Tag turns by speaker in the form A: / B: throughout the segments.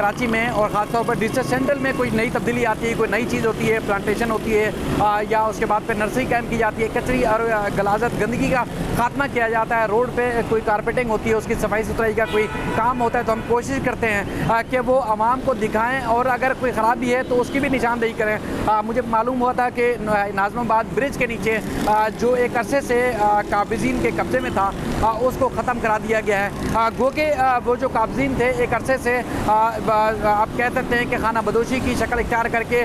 A: कराची में और ख़ासतौर पर डिस्ट्रिक्ट सेंट्रल में कोई नई तब्दीली आती है, कोई नई चीज़ होती है, प्लांटेशन होती है या उसके बाद फिर नर्सरी कैंप की जाती है, कचरी और गलाजत गंदगी का खात्मा किया जाता है, रोड पे कोई कारपेटिंग होती है, उसकी सफाई सुथराई का कोई काम होता है, तो हम कोशिश करते हैं कि वो आवाम को दिखाएं और अगर कोई ख़राबी है तो उसकी भी निशानदेही करें। मुझे मालूम हुआ था कि नाज़िमाबाद ब्रिज के नीचे जो एक अरसे से काबिज़ीन के कब्ज़े में था उसको ख़त्म करा दिया गया है। गो के वो जो काबिज़ीन थे एक अरसे से आप कह सकते हैं कि खाना बदोशी की शक्ल इख्तियार करके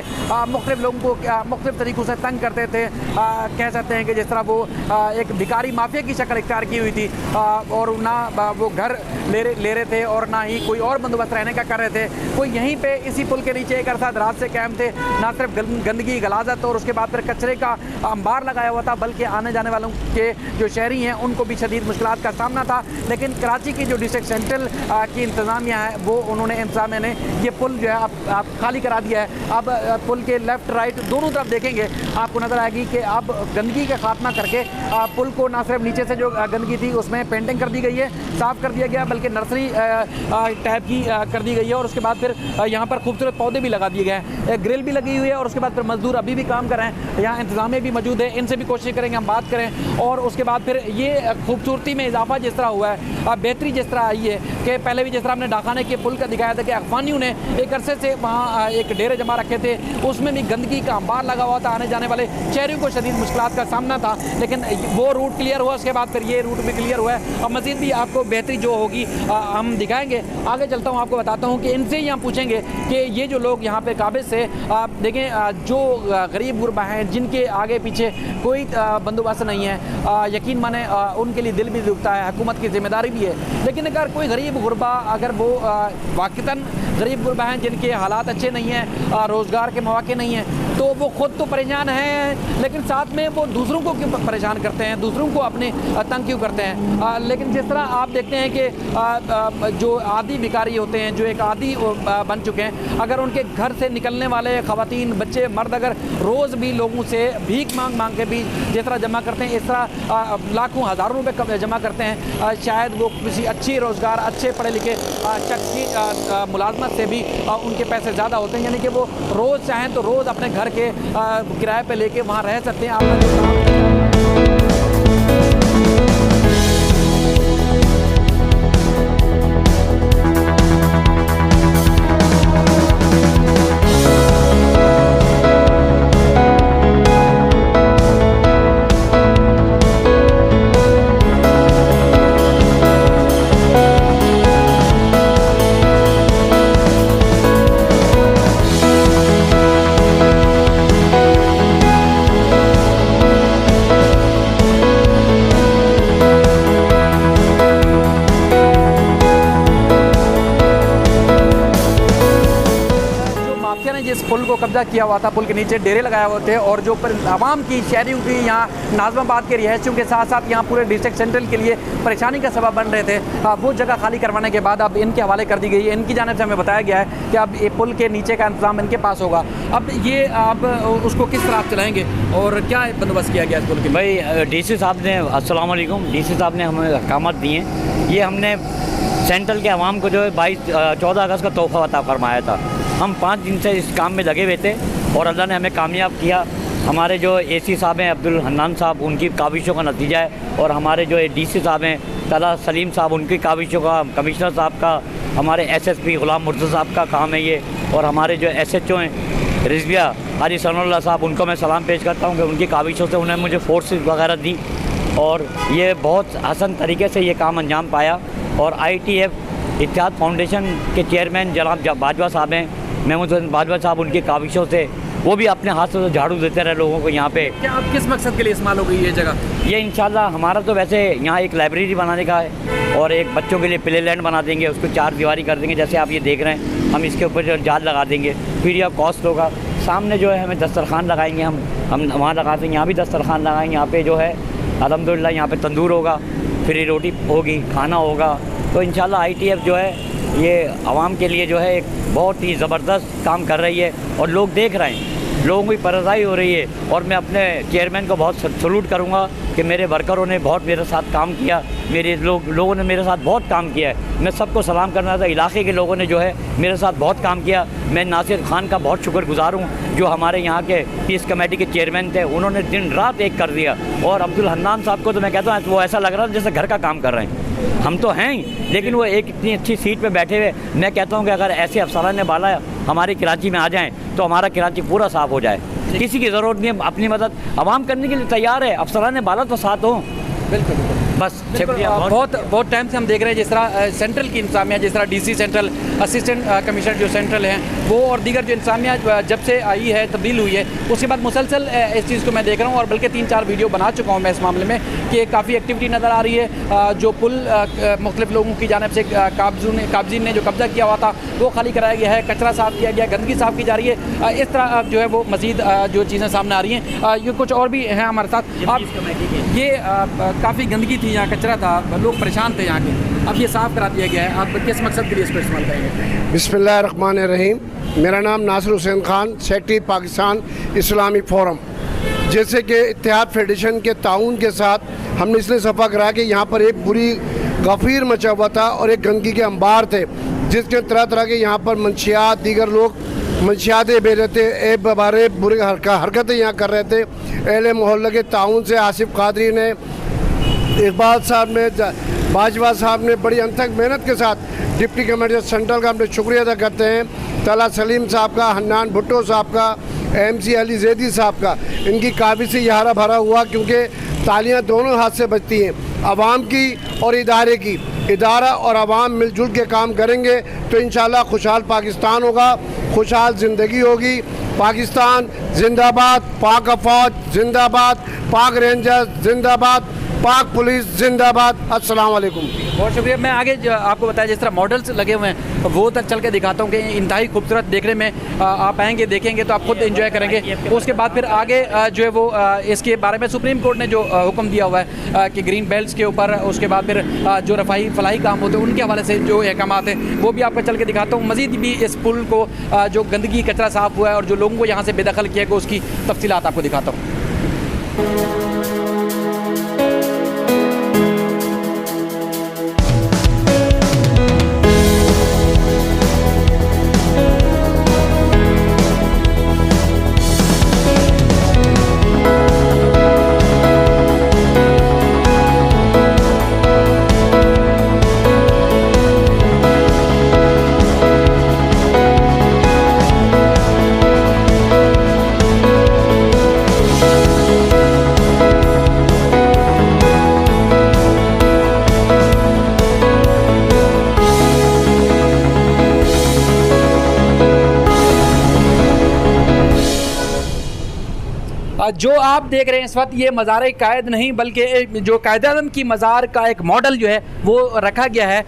A: मुख्तलिफ लोगों को मुख्तलिफ तरीक़ों से तंग करते थे। कह सकते हैं कि जिस तरह वो एक भिखारी माफिया की शक्ल इख्तियार की हुई थी और ना वो घर ले रहे थे और ना ही कोई और बंदोबस्त रहने का कर रहे थे। कोई यहीं पे इसी पुल के नीचे एक अरसा दराज से कैंप थे, ना सिर्फ गंदगी गलाजत और उसके बाद फिर कचरे का अंबार लगाया हुआ था, बल्कि आने जाने वालों के जो शहरी हैं उनको भी शदीद मुश्किलात का सामना था। लेकिन कराची की जो डिस्ट्रिक्ट सेंट्रल की इंतज़ामिया है वो उन्होंने इंतज़ामिया ने ये पुल जो है आप खाली करा दिया है। अब पुल के लेफ़्ट राइट दोनों तरफ देखेंगे आपको नज़र आएगी कि अब गंदगी का खात्मा करके पुल को ना सिर्फ नीचे से जो गंदगी थी उसमें पेंटिंग कर दी गई है, साफ़ कर दिया गया, बल्कि नर्सरी टाइप की कर दी गई है और उसके बाद फिर यहाँ पर खूबसूरत पौधे भी लगा दिए गए हैं, ग्रिल भी लगी हुई है और उसके बाद फिर मजदूर अभी भी काम कर रहे हैं। यहाँ इंतज़ामिया भी मौजूद है, इनसे भी कोशिश करेंगे हम बात करें और उसके बाद फिर ये खूबसूरती में इजाफा जिस तरह हुआ है, बेहतरी जिस तरह आई है कि पहले भी जिस तरह हमने डाखाने के पुल का दिखाया था कि अफगानियों ने एक अरसे से वहाँ एक डेरे जमा रखे थे, उसमें भी गंदगी का अंबार लगा हुआ था, आने जाने वाले शहरियों को शदीद मुश्किलात का सामना था। लेकिन वो रूट क्लियर हुआ, उसके बाद फिर ये रूट भी क्लियर हुआ है। अब मज़ीद भी आपको बेहतरी जो होगी हम दिखाएंगे। आगे चलता हूँ, आपको बताता हूँ कि इनसे ही हम पूछेंगे कि ये जो लोग यहाँ पे काबिज़ से देखें जो गरीब गुरबा हैं जिनके आगे पीछे कोई बंदोबस्त नहीं है, यकीन माने उनके लिए दिल भी दुखता है, हुकूमत की जिम्मेदारी भी है। लेकिन अगर कोई गरीब गुरबा अगर वो वाक़तन गरीब गुरबा हैं जिनके हालात अच्छे नहीं हैं, रोज़गार के मौके नहीं हैं, तो वो ख़ुद तो परेशान हैं लेकिन साथ में वो दूसरों को क्यों परेशान करते हैं, दूसरों को अपने तंग क्यों करते हैं। लेकिन जिस तरह आप देखते हैं कि जो आदी भिखारी होते हैं, जो एक आदी बन चुके हैं, अगर उनके घर से निकलने वाले ख़वातीन बच्चे मर्द अगर रोज़ भी लोगों से भीख मांग के भी जिस तरह जमा करते हैं, इस तरह लाखों हज़ारों रुपये जमा करते हैं, शायद वो किसी अच्छी रोज़गार अच्छे पढ़े लिखे शख्स की मुलाजमत से भी उनके पैसे ज़्यादा होते हैं, यानी कि वो रोज़ चाहें तो रोज़ अपने घर के किराए पे लेके वहाँ रह सकते हैं। आपका जिस पुल को कब्जा किया हुआ था, पुल के नीचे डेरे लगाए हुए थे और जो आवाम की शहरियों की यहाँ नाज़िमाबाद के रिहायशियों के साथ साथ यहाँ पूरे डिस्ट्रिक्ट सेंट्रल के लिए परेशानी का सबब बन रहे थे, वो जगह खाली करवाने के बाद अब इनके हवाले कर दी गई है। इनकी जानिब से हमें बताया गया है कि अब ये पुल के नीचे का इंतजाम इनके पास होगा। अब ये आप उसको किस तरह चलाएँगे और क्या बंदोबस्त किया गया इस पुल के?
B: भाई DC साहब ने अस्सलाम वालेकुम, DC साहब ने हमें अहकामात दिए हैं। ये हमने सेंट्रल के अवाम को जो है 14 अगस्त का तोहफ़ा अता फरमाया था। हम 5 दिन से इस काम में लगे हुए थे और अल्लाह ने हमें कामयाब किया। हमारे जो AC साहब हैं अब्दुल हन्नान साहब, उनकी काविशों का नतीजा है और हमारे जो DC साहब हैं तला सलीम साहब, उनकी काविशों का, कमिश्नर साहब का, हमारे SSP गुलाम मुर्तज़ा साहब का काम है ये, और हमारे जो SHO हैं रिजविया हाजी सनाउल्लाह साहब, उनको मैं सलाम पेश करता हूँ कि उनकी काविशों से उन्होंने मुझे फोर्सेस वगैरह दी और ये बहुत हसन तरीके से ये काम अंजाम पाया। और ITF इत्तेहाद फाउंडेशन के चेयरमैन जनाब बाजवा साहब हैं, महमूद हसन बाजवा साहब, उनकी काविशों से वो भी अपने हाथ से झाड़ू देते रहे लोगों को यहाँ पे।
A: क्या आप किस मकसद के लिए इस्तेमाल हो गई ये जगह?
B: ये इंशाल्लाह हमारा तो वैसे यहाँ एक लाइब्रेरी बनाने का है और एक बच्चों के लिए प्ले लैंड बना देंगे, उसको 4 दीवारी कर देंगे जैसे आप ये देख रहे हैं। हम इसके ऊपर जो जाल लगा देंगे, फ्री ऑफ कॉस्ट होगा। सामने जो है हमें दस्तरखान लगाएंगे, हम वहाँ लगाते हैं, यहाँ भी दस्तरखान लगाएंगे। यहाँ पे जो है अल्हम्दुलिल्लाह यहाँ पे तंदूर होगा, फ्री रोटी होगी, खाना होगा। तो इंशाल्लाह ITF जो है ये आवाम के लिए जो है एक बहुत ही ज़बरदस्त काम कर रही है और लोग देख रहे हैं, लोगों की परज़ाई हो रही है। और मैं अपने चेयरमैन को बहुत सलूट करूँगा कि मेरे वर्करों ने बहुत मेरे साथ काम किया, मेरे लोगों ने मेरे साथ बहुत काम किया है। मैं सबको सलाम करना था, इलाके के लोगों ने जो है मेरे साथ बहुत काम किया। मैं नासिर खान का बहुत शुक्रगुजार हूँ, जो हमारे यहाँ के पीस कमेटी के चेयरमैन थे, उन्होंने दिन रात एक कर दिया। और अब्दुल हन्नान साहब को तो मैं कहता हूँ वो ऐसा लग रहा था जैसे घर का काम कर रहे हैं। हम तो हैं ही, लेकिन वो एक इतनी अच्छी सीट पे बैठे हुए। मैं कहता हूँ कि अगर ऐसे अफसरान बाला हमारे कराची में आ जाएँ तो हमारा कराची पूरा साफ़ हो जाए। किसी की ज़रूरत नहीं है, अपनी मदद आवाम करने के लिए तैयार है, अफसरान बाला तो साथ हों।
A: बिल्कुल
B: बस
A: बहुत टाइम से हम देख रहे हैं जिस तरह सेंट्रल की इंतजामिया, जिस तरह डीसी सेंट्रल, असिस्टेंट कमिश्नर जो सेंट्रल हैं वो और दीगर जो इंतजामिया जब से आई है, तब्दील हुई है, उसके बाद मुसलसल इस चीज़ को मैं देख रहा हूँ। और बल्कि 3-4 वीडियो बना चुका हूँ मैं इस मामले में कि काफ़ी एक्टिविटी नज़र आ रही है। जो पुल मुख्तलिफ लोगों की जानिब से काबजीन ने जो कब्ज़ा किया हुआ था वो खाली कराया गया है, कचरा साफ़ किया गया, गंदगी साफ़ की जा रही है। इस तरह जो है वो मज़ीद जो चीज़ें सामने आ रही हैं। ये कुछ और भी हैं हमारे साथ। आप ये काफ़ी गंदगी थी, यहाँ कचरा था, लोग परेशान थे यहाँ के, अब ये साफ़ करा दिया गया है। आप किस मकसद के लिए इसको इस्तेमाल करेंगे?
C: बिस्मिल्लाहिर्रहमानिर्रहीम। मेरा नाम Nasir Hussain Khan, secretary Pakistan Islamic Forum. जैसे कि इत्तेहाद फेडरेशन के ताउन के साथ हमने इसलिए सफ़ा करा कि यहाँ पर एक बुरी गफ़ीर मचा हुआ था और एक गंदगी के अंबार थे, जिसके तरह तरह के यहाँ पर मंशियात, दीगर लोग मंशियातें बेच रहे थे, एक बारे बुरी हरकतें यहाँ कर रहे थे। अहले मोहल्ले के ताउन से आसिफ कादरी ने, इकबाल साहब ने, बाजवा साहब ने बड़ी अनथक मेहनत के साथ डिप्टी कमिश्नर सेंट्रल का हमने शुक्रिया अदा करते हैं। तला सलीम साहब का, हन्नान भुट्टो साहब का, MC अली जैदी साहब का, इनकी काबिल से यह हरा भरा हुआ, क्योंकि तालियां दोनों हाथ से बजती हैं, आवाम की और इदारे की। इदारा और आवाम मिलजुल के काम करेंगे तो इंशाल्लाह खुशहाल पाकिस्तान होगा, खुशहाल ज़िंदगी होगी। पाकिस्तान जिंदाबाद, पाक अफौज जिंदाबाद, पाक रेंजर्स जिंदाबाद, पाक पुलिस जिंदाबाद। अस्सलाम वालेकुम।
A: बहुत शुक्रिया। मैं आगे आपको बताया जिस तरह मॉडल्स लगे हुए हैं वो तक चल के दिखाता हूँ कि इंतहाई खूबसूरत देखने में आप आएंगे, देखेंगे तो आप खुद एंजॉय करेंगे। उसके बाद फिर आगे जो है वो इसके बारे में सुप्रीम कोर्ट ने जो हुक्म दिया हुआ है कि ग्रीन बेल्ट्स के ऊपर, उसके बाद फिर जो रफाही फलाही काम होते हैं उनके हवाले से जो अहकाम हैं वो भी आपको चल के दिखाता हूँ। मज़ीद भी इस पुल को जो गंदगी कचरा साफ़ हुआ है और जो लोगों को यहाँ से बेदखल किया गया उसकी तफसीलात आपको दिखाता हूँ। जो आप देख रहे हैं इस वक्त ये मज़ार कायद नहीं बल्कि जो कायद-ए-आज़म की मज़ार का एक मॉडल जो है वो रखा गया है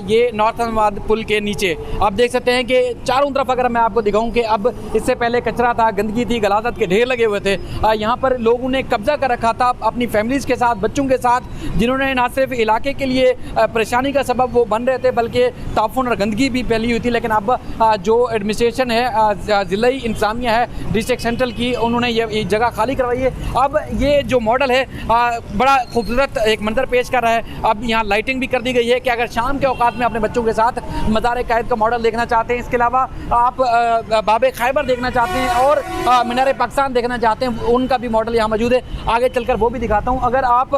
A: ये नॉर्थ अहमदाबाद पुल के नीचे। आप देख सकते हैं कि चारों तरफ अगर मैं आपको दिखाऊं कि अब इससे पहले कचरा था, गंदगी थी, गलाजत के ढेर लगे हुए थे। यहाँ पर लोगों ने कब्जा कर रखा था अपनी फैमिलीज़ के साथ, बच्चों के साथ, जिन्होंने ना सिर्फ इलाके के लिए परेशानी का सबब वो बन रहे थे बल्कि ताफुन और गंदगी भी फैली हुई थी। लेकिन अब जो एडमिनिस्ट्रेशन है, ज़िलाई इंतज़ामिया है डिस्ट्रिक्ट सेंट्रल की, उन्होंने ये जगह खाली करवाई है। अब ये जो मॉडल है बड़ा खूबसूरत एक मंजर पेश कर रहा है। अब यहाँ लाइटिंग भी कर दी गई है कि अगर शाम के औकात में अपने बच्चों के साथ मज़ार कायद का मॉडल देखना चाहते हैं, इसके अलावा आप बाबे खैबर देखना चाहते हैं और मीनार पाकिस्तान देखना चाहते हैं, उनका भी मॉडल यहाँ मौजूद है। आगे चलकर वो भी दिखाता हूँ। अगर आप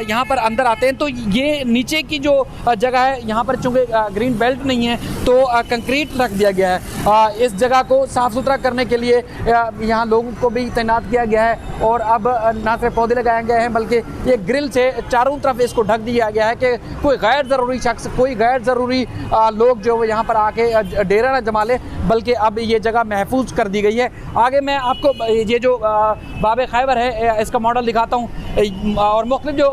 A: यहाँ पर अंदर आते हैं तो ये नीचे की जो जगह है यहाँ पर चूँकि ग्रीन बेल्ट नहीं है तो कंक्रीट रख दिया गया है। इस जगह को साफ़ सुथरा करने के लिए यहाँ लोगों को भी तैनात किया गया है और अब ना सिर्फ पौधे लगाए गए हैं बल्कि ये ग्रिल से चारों तरफ इसको ढक दिया गया है कि कोई गैर ज़रूरी शख्स, कोई गैर ज़रूरी लोग जो यहाँ पर आके डेरा ना जमा ले, बल्कि अब ये जगह महफूज कर दी गई है। आगे मैं आपको ये जो बाबे खैबर है इसका मॉडल दिखाता हूँ और मुख्तलिफ जो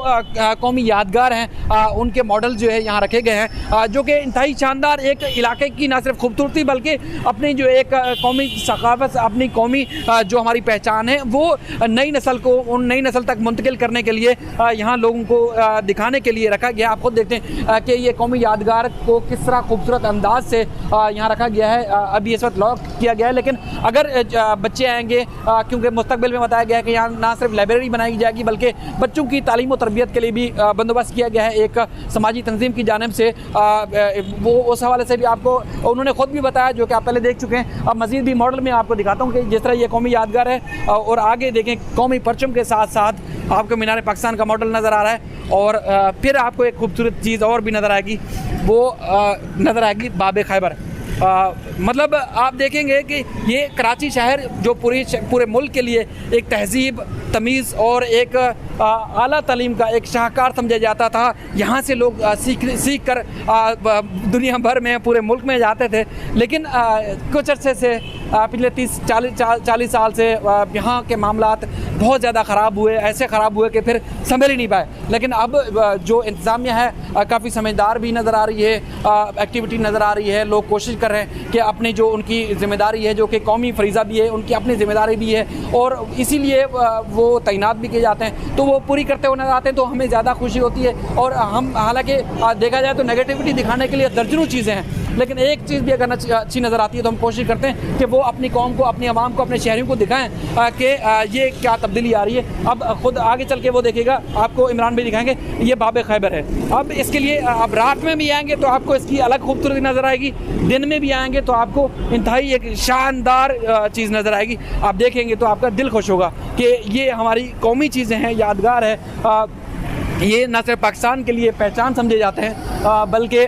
A: कौमी यादगार हैं उनके मॉडल जो है यहाँ रखे गए हैं, जो कि इंतहाई शानदार एक इलाके की ना सिर्फ खूबसूरती बल्कि अपनी जो एक कौमी सकाफत, अपनी कौमी जो हमारी पहचान है वो नई नस्ल को उन नई नस्ल तक मुंतकिल करने के लिए यहाँ लोगों को दिखाने के लिए रखा गया। आप खुद देखते हैं कि ये कौमी यादगार को किस तरह खूबसूरत अंदाज से यहाँ रखा गया है। अभी इस वक्त लॉक किया गया है, लेकिन अगर बच्चे आएंगे, क्योंकि मुस्तकबिल में बताया गया है कि यहाँ ना सिर्फ लाइब्रेरी बनाई जाएगी बल्कि बच्चों की तालीम और तरबियत के लिए भी बंदोबस्त किया गया है एक समाजी तंजीम की जानिब से। वो उस हवाले से भी आपको उन्होंने खुद भी बताया, जो कि आप पहले देख चुके हैं। अब मज़ीद भी मॉडल में आपको दिखाता हूँ कि जिस तरह ये कौमी यादगार है और आगे देखें कौमी परचम के साथ साथ आपको मीनार पाकिस्तान का मॉडल नज़र आ रहा है। और फिर आपको एक खूबसूरत चीज़ और भी नज़र आएगी, वो नज़र आएगी बाब खैबर। मतलब आप देखेंगे कि ये कराची शहर जो पूरे मुल्क के लिए एक तहजीब, तमीज़ और एक आला तालीम का एक शाहकार समझा जाता था। यहाँ से लोग सीख कर दुनिया भर में पूरे मुल्क में जाते थे। लेकिन कुछ अर्से से पिछले 30-40 साल से यहाँ के मामलात बहुत ज़्यादा ख़राब हुए, ऐसे ख़राब हुए कि फिर संभल ही नहीं पाए। लेकिन अब जो इंतज़ामिया है काफ़ी समझदार भी नज़र आ रही है, एक्टिविटी नज़र आ रही है। लोग कोशिश कर रहे हैं कि अपनी जो उनकी ज़िम्मेदारी है, जो कि कौमी फरीज़ा भी है, उनकी अपनी ज़िम्मेदारी भी है और इसीलिए वो तैनात भी किए जाते हैं, तो वो पूरी करते हुए नजर आते हैं। तो हमें ज़्यादा खुशी होती है। और हम हालांकि देखा जाए तो नेगेटिविटी दिखाने के लिए दर्जनों चीज़ें हैं, लेकिन एक चीज़ भी अगर अच्छी नज़र आती है तो हम कोशिश करते हैं कि वो अपनी कौम को, अपनी आवाम को, अपने शहरियों को दिखाएं कि ये क्या तब्दीली आ रही है। अब खुद आगे चल के वो देखेगा, आपको इमरान भी दिखाएंगे, ये बाब खैबर है। अब इसके लिए आप रात में भी आएंगे तो आपको इसकी अलग खूबसूरती नज़र आएगी, दिन में भी आएंगे तो आपको इंतहाई एक शानदार चीज़ नज़र आएगी। आप देखेंगे तो आपका दिल खुश होगा कि ये हमारी कौमी चीज़ें हैं, यादगार है। ये न सिर्फ पाकिस्तान के लिए पहचान समझे जाते हैं बल्कि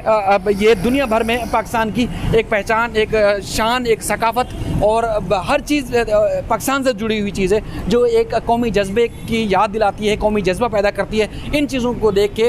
A: ये दुनिया भर में पाकिस्तान की एक पहचान, एक शान, एक सकाफ़त और हर चीज़ पाकिस्तान से जुड़ी हुई चीज़ है, जो एक कौमी जज्बे की याद दिलाती है, कौमी जज्बा पैदा करती है। इन चीज़ों को देख के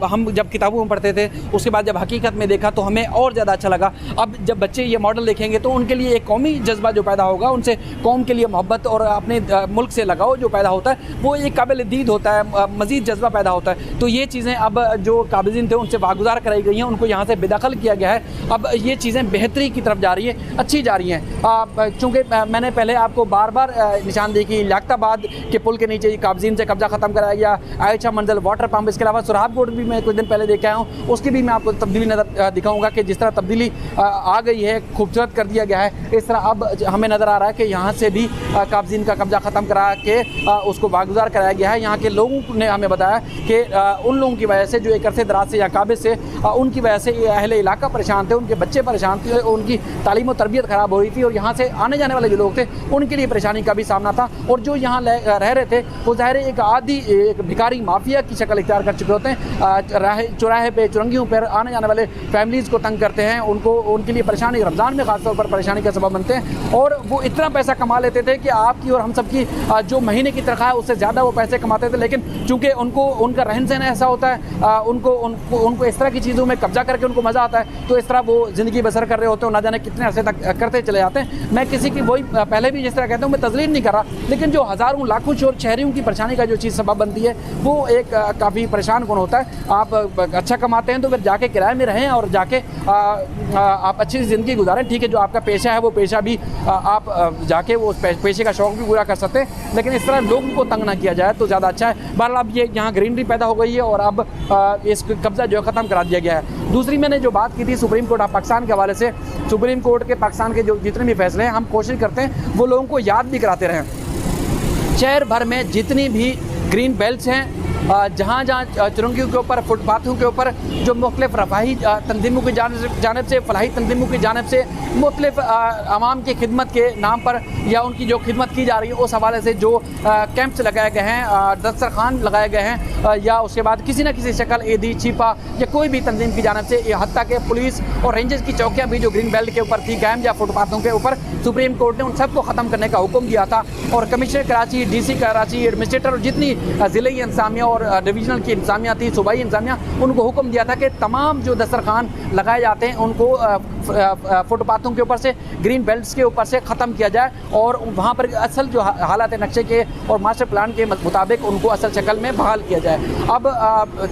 A: हम जब किताबों में पढ़ते थे, उसके बाद जब हकीकत में देखा तो हमें और ज़्यादा अच्छा लगा। अब जब बच्चे ये मॉडल देखेंगे तो उनके लिए एक कौमी जज्बा जो पैदा होगा, उनसे कौम के लिए मोहब्बत और अपने मुल्क से लगाव जो पैदा होता है, वो एक काबिल दीद होता है, मज़ीद जज्बा पैदा होता है। तो ये चीज़ें अब जो काबिज़ीन थे उनसे वागुज़ार कराई गई हैं, उनको यहाँ से बेदखल किया गया है। अब ये चीज़ें बेहतरी की तरफ जा रही है, अच्छी जा रही हैं। चूँकि मैंने पहले आपको बार बार निशान दी कि लियाकताबाद के पुल के नीचे काबिज़ीन से कब्जा ख़त्म कराया गया, आयशा मंजिल वाटर पंप, इसके अलावा सुरहाब कोट भी मैं कुछ दिन पहले देख आया हूँ, उसकी भी मैं आपको तब्दीली नज़र दिखाऊँगा कि जिस तरह तब्दीली आ गई है, खूबसूरत कर दिया गया है। इस तरह अब हमें नज़र आ रहा है कि यहाँ से भी काबिज़ीन का कब्जा ख़त्म करा के उसको वागुज़ार कराया गया है। यहाँ के लोगों ने हमें बताया कि उन लोगों की वजह से जो एक अरसे दराज से या काबिज से, उनकी वजह से अहले इलाका परेशान थे, उनके बच्चे परेशान थे, उनकी तालीम और तरबियत ख़राब हो रही थी और यहाँ से आने जाने वाले जो लोग थे उनके लिए परेशानी का भी सामना था। और जो यहाँ रह रहे थे वो ज़ाहिर एक आदि एक भिखारी माफिया की शक्ल इख्तियार कर चुके होते हैं। चौराहे पे, चुरंगियों पर आने जाने वाले फैमिलीज़ को तंग करते हैं, उनको उनके लिए परेशानी, रमज़ान में ख़ासतौर पर परेशानी का सबब बनते हैं। और वो इतना पैसा कमा लेते थे कि आपकी और हम सब की जो महीने की तनख्वाह है उससे ज़्यादा वो पैसे कमाते थे। लेकिन चूँकि उनको उनका रहन सहन ऐसा होता है, उनको इस तरह की चीज़ों में कब्जा करके उनको मज़ा आता है, तो इस तरह वो ज़िंदगी बसर कर रहे होते हैं, ना जाने कितने अरसे तक करते चले जाते हैं। मैं किसी की वही पहले भी जिस तरह कहता हूँ मैं तज़लील नहीं कर रहा, लेकिन जो हज़ारों लाखों शहरियों की परेशानी का जो चीज़ सबब बनती है वो एक काफ़ी परेशान कौन होता है। आप अच्छा कमाते हैं तो फिर जाके किराए में रहें और जाके आप अच्छी ज़िंदगी गुजारें। ठीक है, जो आपका पेशा है वो पेशा भी आप जाके वो पेशे का शौक़ भी पूरा कर सकते हैं, लेकिन इस तरह लोगों को तंग ना किया जाए तो ज़्यादा अच्छा है। बहरहाल अब ये यहाँ ग्रीनरी पैदा हो गई है और अब इस कब्ज़ा जो है ख़त्म करा दिया गया है। दूसरी मैंने जो बात की थी सुप्रीम कोर्ट ऑफ पाकिस्तान के हवाले से, सुप्रीम कोर्ट के पाकिस्तान के जो जितने भी फैसले हैं हम कोशिश करते हैं वो लोगों को याद भी कराते रहें। शहर भर में जितनी भी ग्रीन बेल्ट्स हैं, जहाँ जहाँ चुरंगियों के ऊपर, फुटपाथों के ऊपर जो मुख्तलिफ रफ़ाही तंजीमों की जानिब से, फलाही तंजीमों की जानिब से मुख्तलिफ आवाम की खिदमत के नाम पर या उनकी जो खिदमत की जा रही है उस हवाले से जो कैंप्स लगाए गए हैं, दस्तरखान लगाए गए हैं, या उसके बाद किसी न किसी शक्ल ईदी, छिपा या कोई भी तंजीम की जानिब से, हत्ता के पुलिस और रेंजर्स की चौकियाँ भी जो ग्रीन बेल्ट के ऊपर थी, कैंप या फुटपाथों के ऊपर, सुप्रीम कोर्ट ने उन सबको ख़त्म करने का हुक्म दिया था। और commissioner Karachi, DC Karachi, administrator और जितनी ज़िले इंतज़ामिया और डिवीजनल की इंतजामिया थी, सूबाई इंतजामिया, उनको हुक्म दिया था कि तमाम जो दस्तरखान लगाए जाते हैं उनको फुटपाथों के ऊपर से, ग्रीन बेल्ट्स के ऊपर से ख़त्म किया जाए और वहाँ पर असल जो हालात नक्शे के और मास्टर प्लान के मुताबिक उनको असल शक्ल में बहाल किया जाए। अब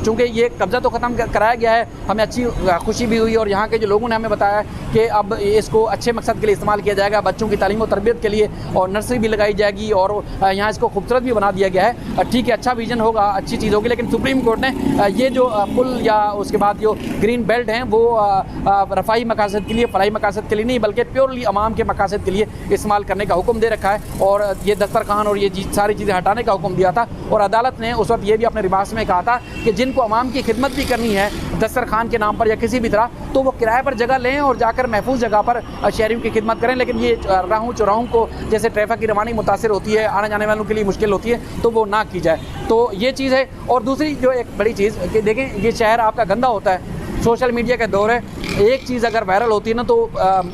A: चूँकि ये कब्ज़ा तो ख़त्म कराया गया है, हमें अच्छी खुशी भी हुई और यहाँ के जो लोगों ने हमें बताया कि अब इसको अच्छे मकसद के लिए इस्तेमाल किया जाएगा, बच्चों की तालीम और तरबियत के लिए, और नर्सरी भी लगाई जाएगी और यहाँ इसको खूबसूरत भी बना दिया गया है। ठीक है, अच्छा विजन होगा, अच्छी चीज़ होगी, लेकिन सुप्रीम कोर्ट ने ये जो पुल या उसके बाद जो ग्रीन बेल्ट हैं वो रफ़ाई मकासद के लिए, फलाई मकासद के लिए नहीं बल्कि प्योरली अवाम के मकासद के लिए इस्तेमाल करने का हुक्म दे रखा है और ये दस्तरखान और ये सारी चीज़ें हटाने का हुक्म दिया था। और अदालत ने उस वक्त ये भी अपने रिबास में कहा था कि जिनको अवाम की खिदमत भी करनी है दस्तरखान के नाम पर या किसी भी तरह, तो वो किराए पर जगह लें और जाकर महफूज जगह पर शहरियों की खिदमत करें, लेकिन ये राहों चौराहों को जैसे ट्रैफिक की रवानी मुतासर होती है, आने जाने वालों के लिए मुश्किल होती है, तो वो ना की जाए। तो ये चीज़ है। और दूसरी जो एक बड़ी चीज़ कि देखें, ये शहर आपका गंदा होता है, सोशल मीडिया का दौर है, एक चीज़ अगर वायरल होती है ना तो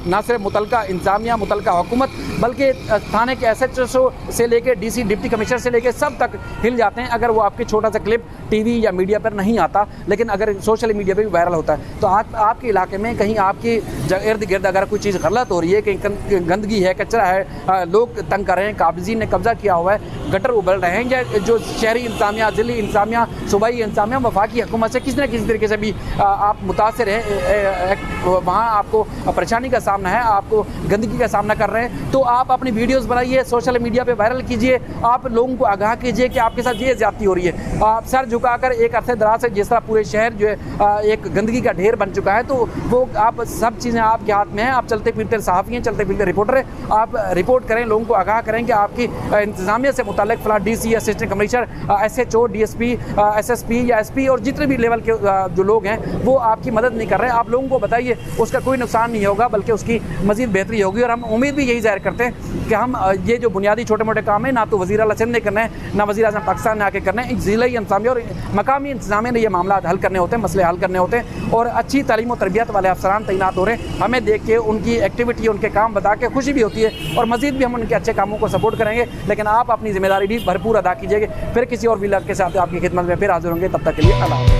A: ना सिर्फ मुतलका इंतजामिया, मुतलका हुकूमत, बल्कि थाने के SHO से लेके DC डिप्टी कमिश्नर से लेके सब तक हिल जाते हैं अगर वो आपके छोटा सा क्लिप टीवी या मीडिया पर नहीं आता, लेकिन अगर सोशल मीडिया पे भी वायरल होता है। तो आपके इलाके में कहीं आपके इर्द गिर्द अगर कोई चीज़ गलत हो रही है, कहीं गंदगी है, कचरा है, लोग तंग कर रहे हैं, काबजी ने कब्जा किया हुआ है, गटर उबल रहे हैं, या जो शहरी इंतजामिया, ज़िली इंतजामिया, सूबाई इंतजामिया, वफाकी हुकूमत से किसी न किसी तरीके से भी आप मुतासर हैं, वहाँ आपको परेशानी का सामना है, आपको गंदगी का सामना कर रहे हैं, तो आप अपनी वीडियोस बनाइए, सोशल मीडिया पे वायरल कीजिए, आप लोगों को आगाह कीजिए कि आपके साथ ये ज़्यादती हो रही है। आप सर झुकाकर एक अरसे दराज से जिस तरह पूरे शहर जो है एक गंदगी का ढेर बन चुका है, तो वो आप सब चीज़ें आपके हाथ में हैं, आप चलते फिरते सहाफ़ी हैं, चलते फिरते रिपोर्टर हैं, आप रिपोर्ट करें, लोगों को आगाह करें कि आपकी इंतजामिया से मुताल्लिक़ फला DC, assistant commissioner, SHO, DSP, SSP या SP और जितने भी लेवल के जो लोग हैं वो आपकी मदद नहीं कर रहे। आप लोगों को बताइए, उसका कोई नुकसान नहीं होगा बल्कि उसकी मज़ीद बेहतरी होगी। और हम उम्मीद भी यही ज़ाहिर करते हैं कि हम ये जो बुनियादी छोटे मोटे काम है ना तो वज़ीर आला सिंध ने करना है, ना वज़ीर आज़म पाकिस्तान ने आके करना है, ज़िलाई इंतजामिया और मकामी इंतजामिया ने ये मामला हल करने होते हैं, मसले हल करने होते हैं। और अच्छी तालीम और तरबियत वाले अफसरान तैनात हो रहे हैं, हमें देख के उनकी एक्टिविटी, उनके काम बता के खुशी भी होती है और मज़ीद भी हम उनके अच्छे कामों को सपोर्ट करेंगे। लेकिन आप अपनी जिम्मेदारी भी भरपूर अदा कीजिएगा। फिर किसी और व्लॉग के साथ आपकी खिदमत में फिर हाजिर होंगे, तब तक के लिए अल्लाह।